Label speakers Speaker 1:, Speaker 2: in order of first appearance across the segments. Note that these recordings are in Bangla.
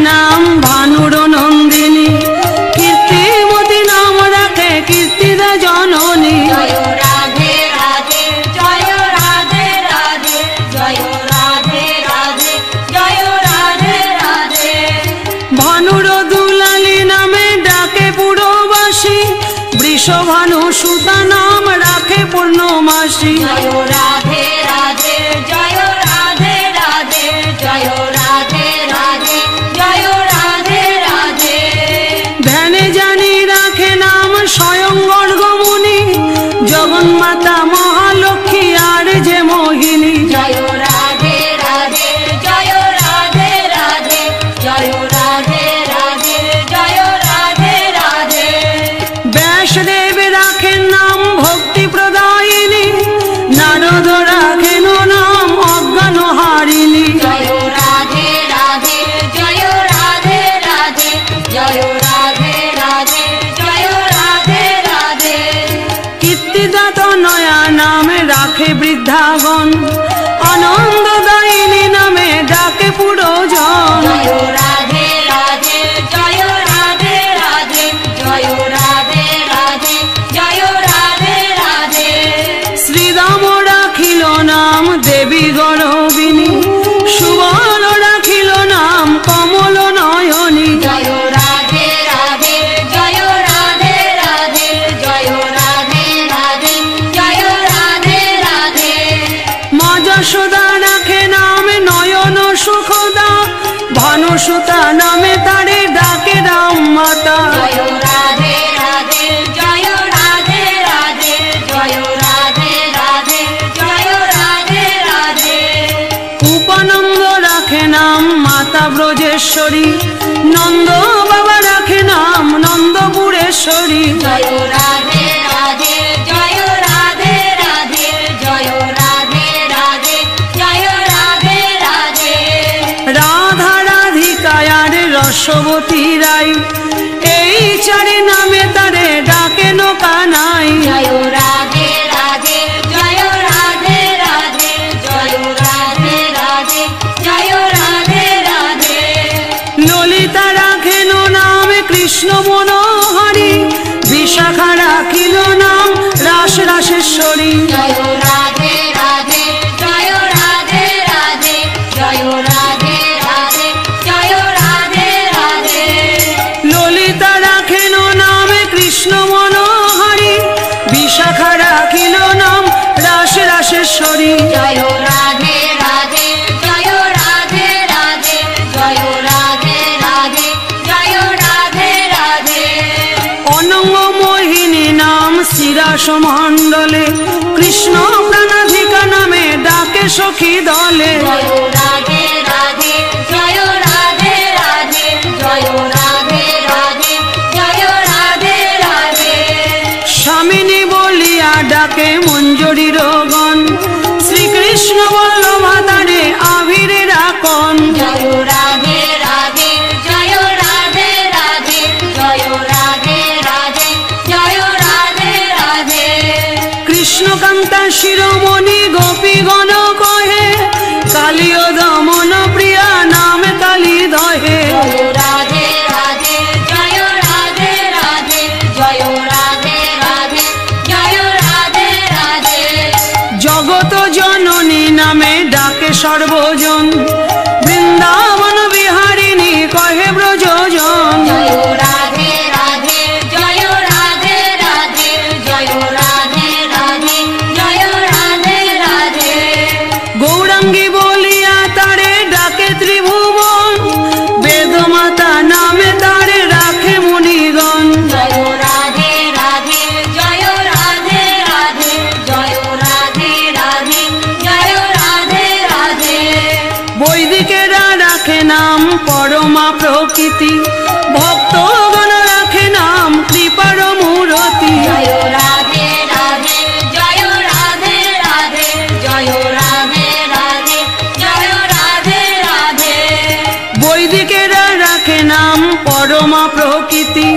Speaker 1: नाम भानुर नंदिनी कीर्तिमती नाम राखे कीर्तिदा जननी
Speaker 2: जय राधे राधे जय राधे राधे जय राधे राधे जय राधे राधे
Speaker 1: भानुर दुलाली नामे डाके पुरबासी वृषभानु सुता नाम राखे पूर्णमासी
Speaker 2: जय राधे राधे जय राधे राधे जय राधे राधे जय राधे राधे
Speaker 1: ध्याने जानी राखे नाम स्वयं गर्गमुनि जगन्माता महालक्ष्मी आर जे मोहिनी
Speaker 2: जय राधे राधे जय राधे राधे जय राधे राधे जय राधे राधे
Speaker 1: व्यासदेव राखे नाम भक्ति प्रदायिनी नारद राखेन नाम अज्ञान हारिणी
Speaker 2: जय राधे राधे जय राधे राधे जय राधे राधे जय राधे राधे
Speaker 1: कीर्तिदात नया नाम राखे वृद्धागण आनंददायिनी नामे डाके पुरोजन
Speaker 2: जय राधे राधे जय राधे राधे जय राधे राधे जय राधे राधे
Speaker 1: श्रीराम राखिल नाम देवी गौरविनी सुबल राखिल नाम कमल नयनी
Speaker 2: जय राधे राधे जय राधे राधे जय राधे राधे जय राधे राधे
Speaker 1: मा यशोदा राखे नाम नयन सुखदा भानुसुता नामे तारे डाके राम माता
Speaker 2: जय राधे राधे जय राधे राधे जय राधे राधे जय राधे राधे
Speaker 1: उपानंद राखे नाम माता ब्रजेश्वरी नंद बाबा राखे नाम नंदपुरेश्वरी
Speaker 2: जय राधे राधे जय राधे राधे जय राधे राधे जय राधे राधे
Speaker 1: राधा राधिकायार रसवती राय এই চারি নামে তারে ডাকে কানাই
Speaker 2: जय राधे राधे जय राधे राधे जय राधे राधे जय राधे राधे
Speaker 1: ললিতা রাখেন নাম কৃষ্ণ মনোহরি বিশাখা রাখিল নাম রাস রাসেশ্বরী
Speaker 2: जय राधे राधे जय राधे राधे जय राधे राधे जय राधे राधे
Speaker 1: ললিতা রাখেন নাম কৃষ্ণ মনোহরি বিশাখা রাখিল নাম রাস রাসেশ্বরী
Speaker 2: जय राधे राधे जय राधे राधे जय राधे राधे जय राधे राधे
Speaker 1: অনঙ্গ মোহিনী নাম শিরাস মণ্ডলে কৃষ্ণ প্রাণাধিকা নামে ডাকে সখী দলে
Speaker 2: जय राधे राधे जय राधे राधे जय राधे राधे जय राधे राधे
Speaker 1: স্বামিনী বলিয়া ডাকে মঞ্জরীর গণ শ্রীকৃষ্ণ বল্লভা তারে আবিরে রাখন
Speaker 2: जय राधे राधे जय राधे राधे जय राधे राधे जय राधे राधे
Speaker 1: কৃষ্ণকান্তা শিরোমণি গোপীগণ কহে কালীয় দমন প্রিয়া নাম কালী দহে
Speaker 2: जय राधे राधे जय राधे राधे जय राधे राधे जय राधे राधे
Speaker 1: জগত জননী নামে ডাকে সর্বজন বৃন্দাবন বিহারিণী কহে ব্রজজন
Speaker 2: जय राधे राधे जय राधे राधे जय राधे राधे जय राधे राधे
Speaker 1: গৌরাঙ্গী বলিয়া তারে ডাকে ত্রিভুবন বেদমাতা নামে তারে রাখে মুনিগণ
Speaker 2: जय राधे राधे जय राधे राधे जय राधे राधे जय राधे राधे
Speaker 1: বৈদিকেরা রাখে নাম পরমা প্রকৃতি ভক্তগণ রাখে নাম কৃপার মূরতি
Speaker 2: जय राधे राधे जय राधे राधे जय राधे राधे जय राधे राधे
Speaker 1: বৈদিকেরা রাখে নাম পরমা প্রকৃতি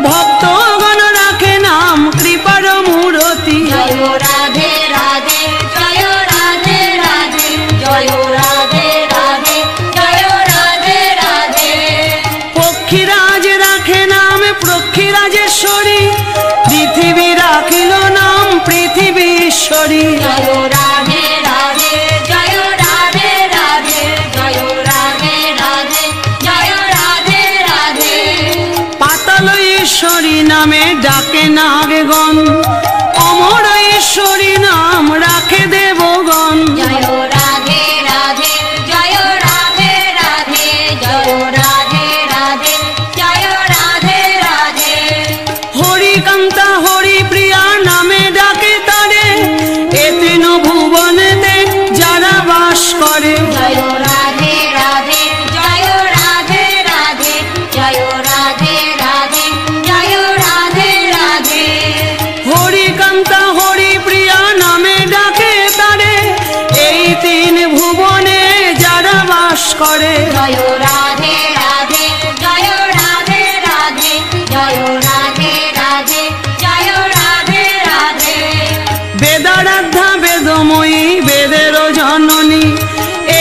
Speaker 1: ভক্তগণ রাখে নাম কৃপার মূরতি
Speaker 2: जय राधे राधे जय राधे राधे जय राधे राधे जय राधे राधे
Speaker 1: ঈশ্বরী পৃথিবী রাখিল নাম পৃথিবীশ্বরী।
Speaker 2: জয় রাধে রাধে জয় রাধে রাধে জয় রাধে রাধে জয় রাধে রাধে।
Speaker 1: পাতাল ঈশ্বরী নামে ডাকে নাগগণ, অমর ঈশ্বরী নাম রাখে দেবগণ।
Speaker 2: জয় রাধে রাধে জয় রাধে রাধে জয় রাধে রাধে জয় রাধে রাধে।
Speaker 1: হরিকান্তা হরিপ্রিয়া নামে ডাকে তারে, এ তৃণ ভুবনেতে যারা বাস করে।
Speaker 2: জয় রাধে রাধে জয় রাধে রাধে জয় রাধে রাধে জয় রাধে রাধে।
Speaker 1: হরিকান্তা হরিপ্রিয়া নামে ডাকে তারে, এই তিন ভুবনে যারা বাস করে।
Speaker 2: জয় রাধে রাধে জয় রাধে রাধে জয় রাধে রাধে জয় রাধে রাধে।
Speaker 1: বেদারাধ্যা বেদময়ী বেদের জননী,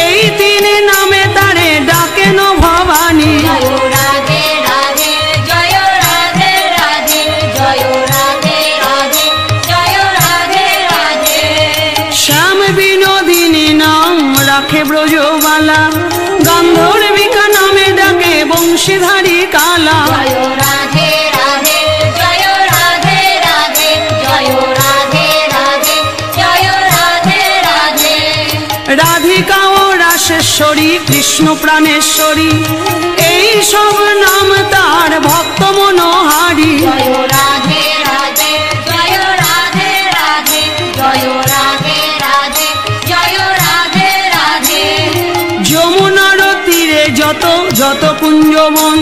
Speaker 1: এই তিন নামে তারে ডাকেন ভবানী।
Speaker 2: জয় রাধে রাধে জয় রাধে রাধে জয় রাধে রাধে জয় রাধে রাধে।
Speaker 1: শ্যাম বিনোদিনী নাম রাখে ব্রজবালা, গান্ধর্বিকা নামে ডাকে বংশীধারী কালা।
Speaker 2: জয় রাধে রাধে জয় রাধে রাধে জয় রাধে রাধে জয় রাধে রাধে।
Speaker 1: রাধিকা ও রাসেশ্বরী কৃষ্ণ প্রাণেশ্বরী, এই সব নাম তার ভক্ত মনোহারী।
Speaker 2: জয় রাধে রাধে জয় রাধে রাধে জয় রাধে রাধে জয় রাধে রাধে।
Speaker 1: যমুনার তীরে যত যত কুঞ্জবন,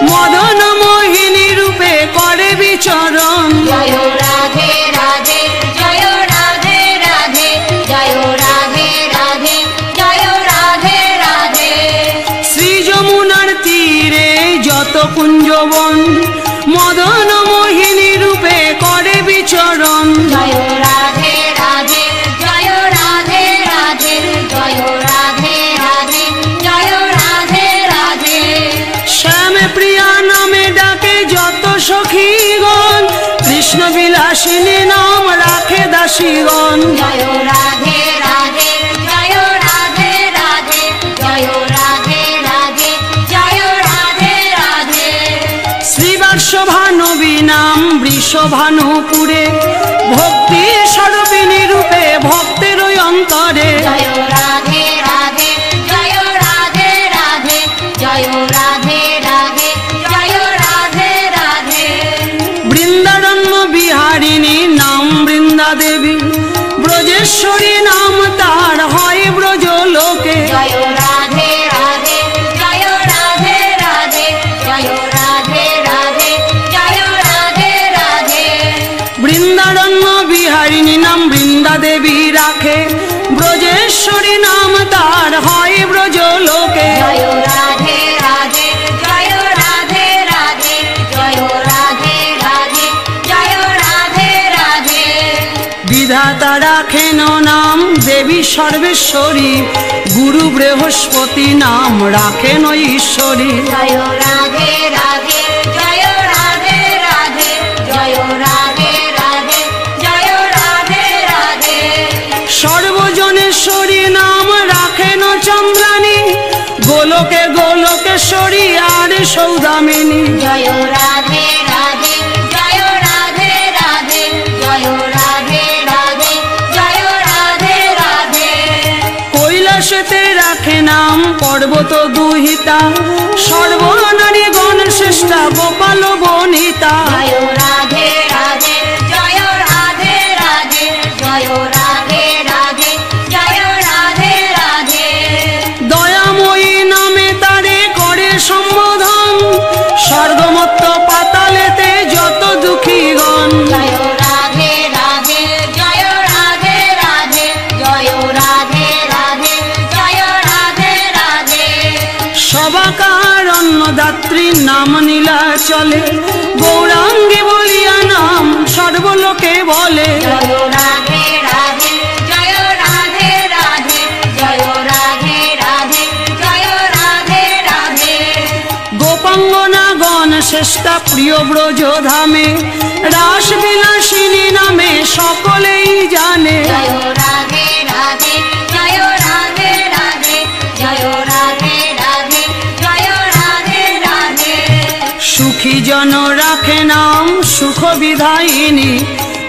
Speaker 1: মদন মোহিনী রূপে করে বিচরণ।
Speaker 2: জয় রাধে রাধে জয় রাধে রাধে জয় রাধে রাধে জয় রাধে রাধে।
Speaker 1: শ্রী যমুনার তীরে যত কুঞ্জবন, মদন মোহিনী রূপে করে বিচরণ।
Speaker 2: জয় রাধে রাধে জয় রাধে রাধে জয় রাধে রাধে জয় রাধে রাধে।
Speaker 1: শ্যাম প্রিয়া নামে ডাকে যত সখীগণ, কৃষ্ণ বিলাসিনী নাম রাখে দাসীগণ।
Speaker 2: জয় রাধে রাধে জয় রাধে রাধে জয় রাধে রাধে জয় রাধে রাধে।
Speaker 1: শ্রীবাৎসভানবী নাম বৃষভানুপুরে, ভক্তি স্বরূপিণী রূপে ভক্তের অন্তরে।
Speaker 2: জয় রাধে রাধে জয় রাধে রাধে জয় রাধে রাধে জয় রাধে রাধে।
Speaker 1: বৃন্দারণ্য বিহারিণী নাম বৃন্দা দেবী, ব্রজেশ্বরী নাম তার হয় ব্রজ লোকে।
Speaker 2: জয় রাধে রাধে জয় রাধে রাধে জয় রাধে রাধে জয় রাধে রাধে।
Speaker 1: বৃন্দারণ্য বিহারিণী নাম বৃন্দা দেবী রাখে, ব্রজেশ্বরী নাম তার হয় ব্রজ লোকে।
Speaker 2: জয় রাধে রাধে জয় রাধে রাধে জয় রাধে রাধে জয় রাধে রাধে।
Speaker 1: বিধাতা রাখেন নাম দেবী সর্বেশ্বরী, গুরু বৃহস্পতি নাম রাখেন ঈশ্বরী।
Speaker 2: জয় রাধে রাধে জয় রাধে রাধে জয় রাধে রাধে জয় রাধে রাধে।
Speaker 1: সর্বজনেশ্বরী নাম রাখেন চন্দ্রানী, গোলকে গোলকেশ্বরী আর সৌদামিনী।
Speaker 2: জয় রাধে রাধে জয় রাধে রাধে জয় রাধে রাধে জয় রাধে রাধে।
Speaker 1: কৈলাসেতে রাখে নাম পর্বত দুহিতা, সর্বনারী গণ শ্রেষ্ঠা গোপাল বনিতা।
Speaker 2: জয় রাধে রাধে জয় রাধে রাধে জয় রাধে রাধে জয় রাধে রাধে।
Speaker 1: দয়াময়ী নামে তারে করে সম্বোধন, স্বর্গমত্ত পাতালেতে যত দুঃখীগণ।
Speaker 2: জয় রাধে রাধে জয় রাধে রাধে জয় রাধে রাধে জয় রাধে রাধে।
Speaker 1: সবাকার অন্নদাত্রী নাম নীলা চলে, গৌরাঙ্গী বলিয়া নাম সর্বলোকে বলে।
Speaker 2: জয় রাধে রাধে জয় রাধে রাধে জয় রাধে রাধে জয় রাধে রাধে।
Speaker 1: গোপাঙ্গনাগণ শ্রেষ্ঠা প্রিয় ব্রজ ধামে, রাস বিলাসিনী নামে সকলেই জানে।
Speaker 2: জয় রাধে রাধে, জয় রাধে রাধে, জয় রাধে রাধে, জয় রাধে রাধে।
Speaker 1: সুখী জন রাখে নাম সুখ বিধায়িনী,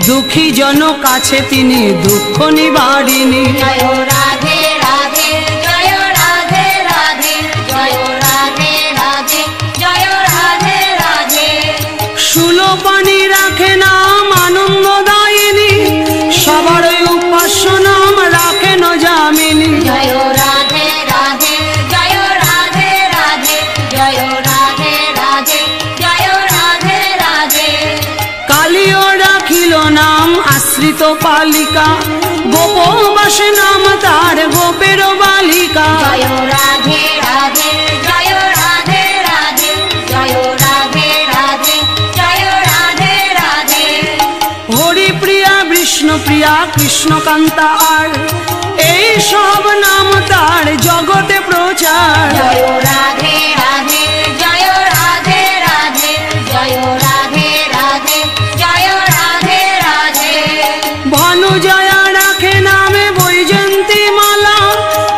Speaker 1: দুঃখী জন কাছে তিনি দুঃখ নিবারিণী।
Speaker 2: জয় রাধে রাধে, জয় রাধে রাধে, জয় রাধে রাধে, জয় রাধে রাধে।
Speaker 1: সুলোপানি রাখে নাম আনন্দদায়িনী, সবার উপাস্য নাম রাখেন যামিনী।
Speaker 2: জয় রাধে রাধে, জয় রাধে রাধে, জয় রাধে রাধে, জয় রাধে রাধে।
Speaker 1: কালীও রাখিল নাম আশ্রিত পালিকা, গোপবাসে নাম তার গোপের বালিকা।
Speaker 2: জয় রাধে রাধে, জয় রাধে রাধে, জয় রাধে রাধে, জয় রাধে রাধে।
Speaker 1: হরিপ্রিয়া বিষ্ণুপ্রিয়া কৃষ্ণকান্তা আর, এই সব নাম তার জগতে প্রচার।
Speaker 2: জয় রাধে রাধে, জয় রাধে রাধে, জয় রাধে রাধে, জয় রাধে রাধে।
Speaker 1: ভানুজয়া রাখে নামে বৈজন্তী মালা,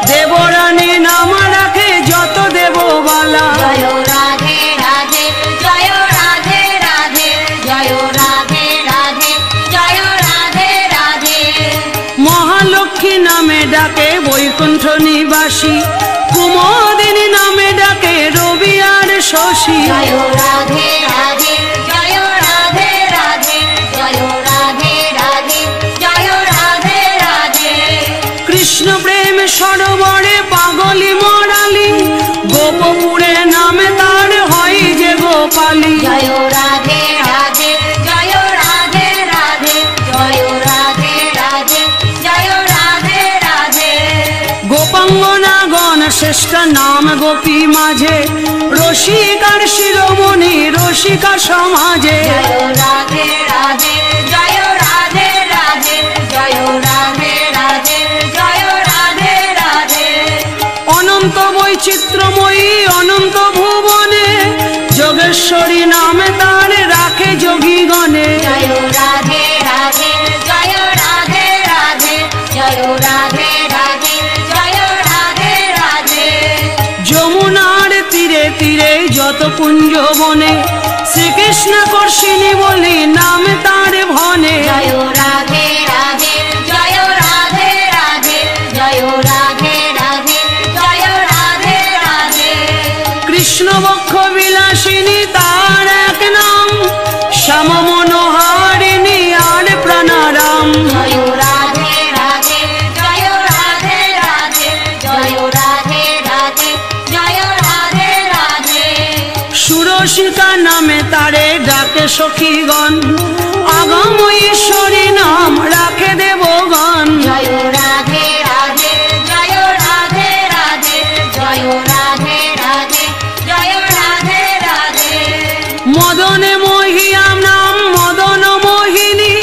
Speaker 1: দেবরানী নাম রাখে যত দেববালা।
Speaker 2: জয় রাধে রাধে, জয় রাধে রাধে, জয় রাধে রাধে, জয় রাধে রাধে।
Speaker 1: মহালক্ষ্মী নামে ডাকে বৈকুণ্ঠ নিবাসী, কুমোদিনী নামে ডাকে রবি আর শশী।
Speaker 2: জয় রাধে রাধে, জয় রাধে রাধে, জয় রাধে রাধে, জয় রাধে রাধে।
Speaker 1: কৃষ্ণ প্রেম সরোবরে পাগলি মরালি, গোপপুরে নামে তার হয় যে গোপালী।
Speaker 2: জয় রাধে রাধে, জয় রাধে রাধে, জয় রাধে রাধে, জয় রাধে রাধে।
Speaker 1: গোপাঙ্গনা গণ শ্রেষ্ঠ নাম গোপী মাঝে, রসিকার শিরোমণি রসিকা সমাজে।
Speaker 2: জয় রাধে রাধে, জয় রাধে রাধে, জয় রাধে রাধে, জয় রাধে রাধে।
Speaker 1: অনন্ত বৈচিত্র্যময়ী অনন্ত ভুবনে, যোগেশ্বরী নামে তার রাখে যোগীগণে।
Speaker 2: জয় রাধে রাধে, জয় রাধে রাধে, জয় রাধে রাধে, জয় রাধে রাধে।
Speaker 1: যমুনার তীরে তীরে যত কুঞ্জ বনে, শ্রীকৃষ্ণ কর্ষিণী বলি নাম তার ভনে।
Speaker 2: জয় রাধে রাধে, জয় রাধে রাধে, জয় রাধে রাধে, জয় রাধে রাধে।
Speaker 1: কৃষ্ণ বক্ষ বিলাসিনী তার এক নাম, শ্যাম মনোহারিণী আর প্রাণারাম।
Speaker 2: জয় রাধে রাধে, জয় রাধে রাধে, জয় রাধে রাধে, জয় রাধে রাধে।
Speaker 1: সুরসিকা নামে তারে ডাকে সখীগণ, আগম ঈশ্বরী নাম রাখে দেবগণ।
Speaker 2: জয় রাধে রাধে, জয় রাধে রাধে, জয় রাধে রাধে, জয় রাধে রাধে।
Speaker 1: মদনে মহিয়াম নাম মদন মোহিনী,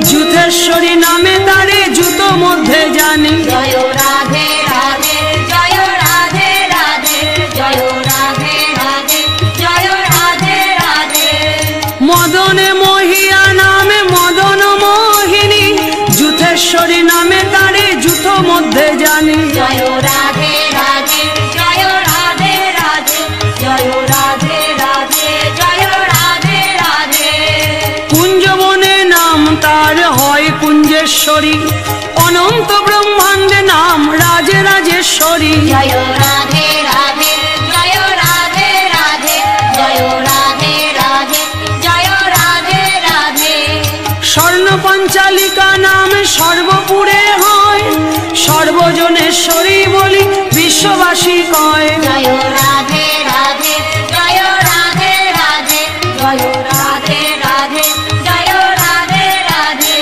Speaker 1: যুথেশ্বরী নামে তারে জুত মধ্যে জানি।
Speaker 2: জয় রাধে রাধে, জয় রাধে রাধে, জয় রাধে রাধে, জয় রাধে রাধে।
Speaker 1: মদনে মহিয়া নামে মদন মোহিনী, যুথেশ্বরী নামে তারে জুত মধ্যে জানি।
Speaker 2: জয় রাধে রাধে, জয় রাধে রাধে, জয় রাধে রাধে, জয় রাধে রাধে।
Speaker 1: কুঞ্জবনে নাম তার হয় কুঞ্জেশ্বরী, অনন্ত ব্রহ্মাণ্ডে নাম রাজে রাজেশ্বরী।
Speaker 2: জয় রাধে রাধে, জয় রাধে রাধে, জয় রাধে রাধে, জয় রাধে রাধে।
Speaker 1: স্বর্ণ পঞ্চালিকা নাম সর্বপুরে হয়, সর্বজনেশ্বরী বলি বিশ্ববাসী কয়।
Speaker 2: জয় রাধে রাধে, জয় রাধে রাধে, জয় রাধে রাধে, জয় রাধে রাধে।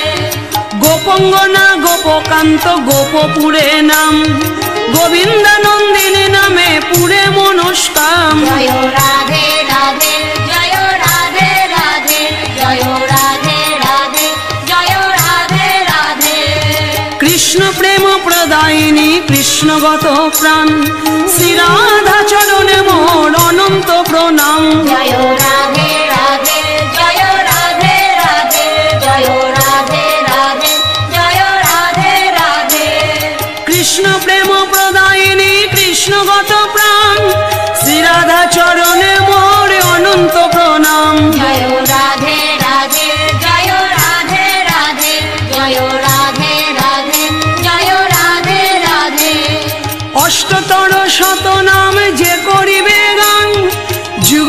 Speaker 1: গোপঙ্গনা গোপকান্ত গোপপুরে নাম, গোবিন্দানন্দিনী নামে পুরে মনস্কাম।
Speaker 2: জয় রাধে রাধে, জয় রাধে রাধে, জয় রাধে রাধে, জয় রাধে রাধে।
Speaker 1: কৃষ্ণ প্রেম প্রদায়িনী কৃষ্ণগত প্রাণ, শ্রী রাধা চরণে মোর অনন্ত প্রণাম।
Speaker 2: জয় রাধে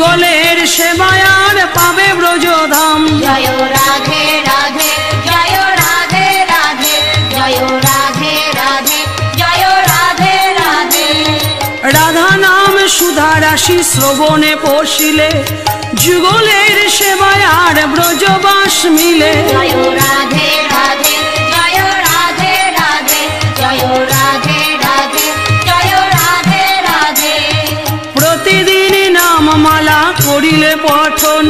Speaker 1: যুগলের সেবায় আর পাবে ব্রজধাম।
Speaker 2: জয় রাধে রাধে জয় রাধে রাধে জয় রাধে রাধে জয় রাধে রাধে।
Speaker 1: রাধা নাম সুধা রাশি শ্রবণে পশিলে যুগলের সেবায় আর ব্রজবাস মিলে।
Speaker 2: জয় রাধে রাধে জয় রাধে রাধে জয় রাধে রাধে জয় রাধে রাধে।
Speaker 1: প্রতিদিন নামমালা করিলে পঠন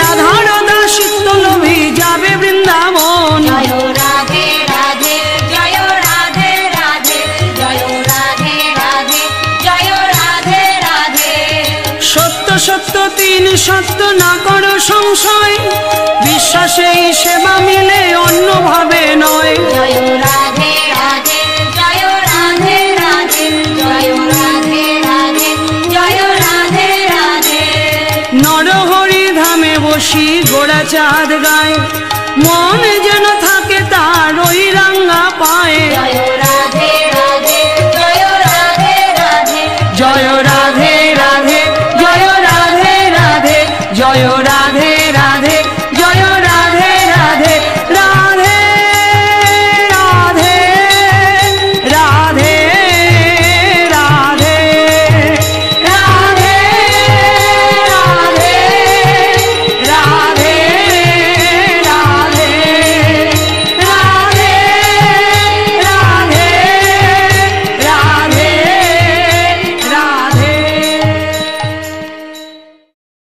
Speaker 1: রাধার দাসিত্ব লোভী যাবে বৃন্দাবন।
Speaker 2: জয় রাধে রাধে জয় রাধে রাধে জয় রাধে রাধে জয় রাধে রাধে।
Speaker 1: সত্য সত্য তিন সত্য না করো সংশয়, বিশ্বাসেই সেবা মিলে অন্যভাবে নয়।
Speaker 2: জয় রাধে রাধে জয় রাধে রাধে জয় রাধে রাধে জয় রাধে রাধে।
Speaker 1: নরহরি ধামে বসি গোড়া চাঁদ গায়ে, মন যেন থাকে তার ওই রাঙ্গা পায়ে।
Speaker 2: জয় রাধে